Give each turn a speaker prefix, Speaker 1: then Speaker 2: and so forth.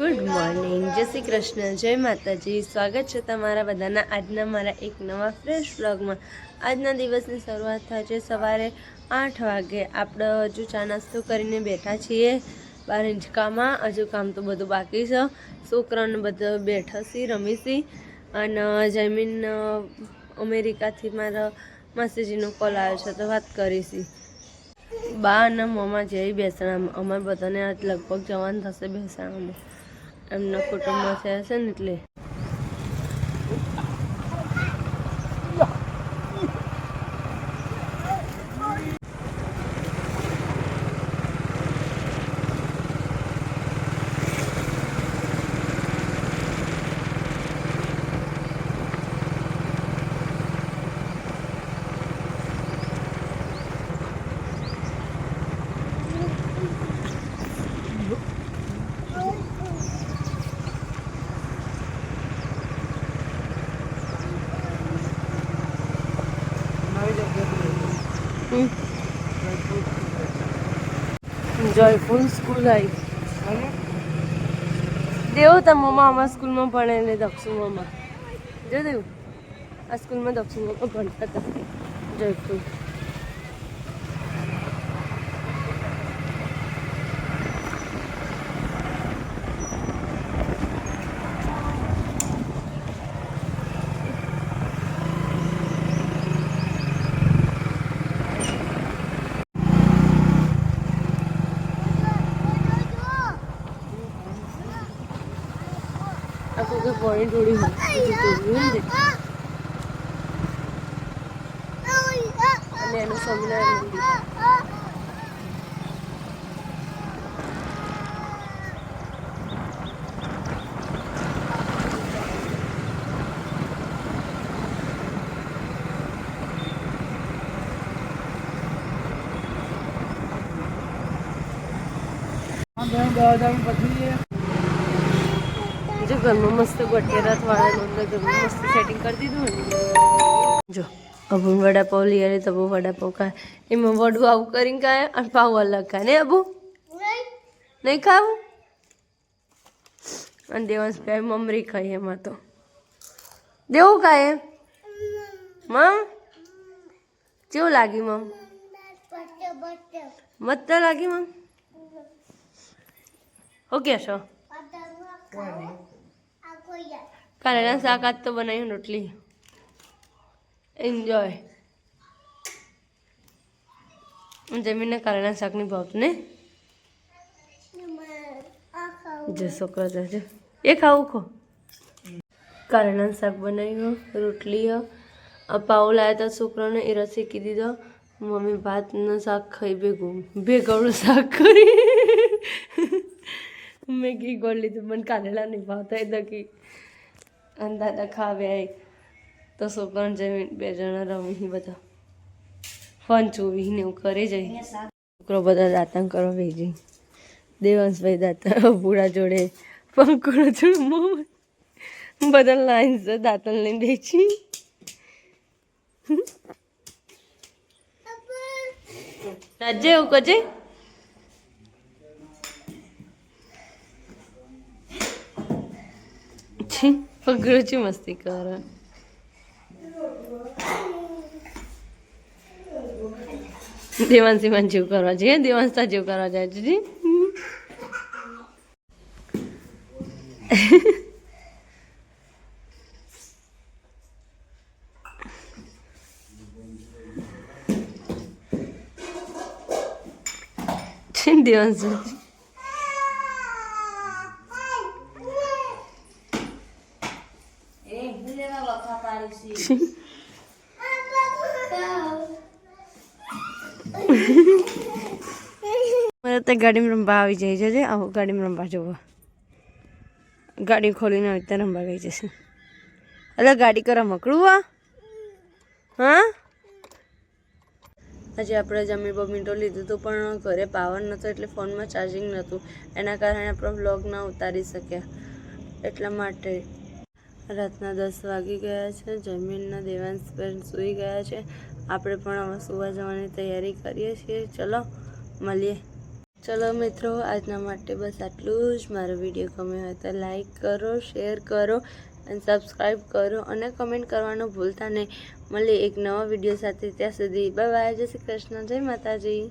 Speaker 1: Good morning, જય શ્રી કૃષ્ણ, જય માતાજી। સ્વાગત છે તમારા બધાના આજના મારા એક નવા ફ્રેશ વ્લોગમાં। આજના દિવસની શરૂઆત થાય છે સવારે 8 વાગે। આપણે હજુ ચા નાસ્તો કરીને બેઠા છીએ બહાર હિંચકામાં। હજુ કામ તો બધું બાકી છે। છોકરાને બધા બેઠા છીએ, રમીશી અને જમીન અમેરિકાથી મારા માસીજીનો કોલ આવ્યો છે તો વાત કરીશી। બા અને મમ્મા જઈ બેસણામાં। અમારે બધાને આજ લગભગ જવાનું થશે બેસણામાં, એમના કુટુંબમાં થયા છે ને એટલે। જોયફુલ સ્કૂલ આવી દેવું તો મમ્મા અમારા સ્કૂલમાં ભણે ને દક્ષુ મમ્મા જો દેવું આ સ્કૂલમાં દક્ષુ મમ્મા ભણતા હતા joyful. aku ke poin dulu ini anu seminar जो घर में मस्त गोटेरा वाला घर में मस्त सेटिंग कर दी जो अब वड़ा पाव लिया रे तब वड़ा पाव का एम वडू आव करी का और पाव अलग का ने अबू नहीं खाव और देवांश पे ममरी खाई एम तो देव खाए मम केव लागी मम मत लागी मम ओके शो करेला शाक आज तो बनाई रोटली एन्जॉय जमीन ने करेला शाक नहीं भावत ने जो छोकरा जो ये खाऊ खो करेला शाक बनाई हो रोटली हो अब पाव लाया था छोकरा ने ए रसी की दीदो मम्मी भात न शाक खाई बेगड़ू शाक करी मैगी गोल ली तो मन करेला नहीं भावता इधर की दादा खावे आई तो छोकरा जमीन बे जना रमी ही बता फोन चोवी ने करे जाए छोकरो बधा दातन करो भेजी देवांश भाई दाता बूढ़ा जोड़े पंकुड़ा जोड़े मोम बदल लाइन से दातन ले बेची राजे वो कजे पकड़ो ची मस्ती कर देवांशी मन जीव करवा जाए देवांश ता जीव करवा जाए जी देवांश गाड़ी में रंबा आई जाए आओ गाड़ी में रंबा जो गाड़ी खोली ना इतना रंबा गई जैसे अरे गाड़ी का रमकड़ू हाँ આજે આપણે જમી બમીટો લીધું હતું પણ ઘરે પાવર નહોતો એટલે ફોનમાં ચાર્જિંગ નહોતું એના કારણે આપણે વ્લોગ ના ઉતારી શક્યા એટલા માટે રાતના 10 વાગી ગયા છે જમીનના દેવાંશ બેન સૂઈ ગયા છે આપણે પણ હવે સુવા જવાની તૈયારી કરીએ છીએ ચલો મળીએ ચલો મિત્રો, આજના માટે બસ આટલું જ. મારો વિડીયો ગમ્યો હોય તો લાઈક કરો, શેર કરો અને સબસ્ક્રાઈબ કરો અને કમેન્ટ કરવાનું ભૂલતા નહીં. મળીએ એક નવા વિડીયો સાથે. ત્યાં સુધી બાય બાય. જય શ્રી કૃષ્ણ. જય માતાજી.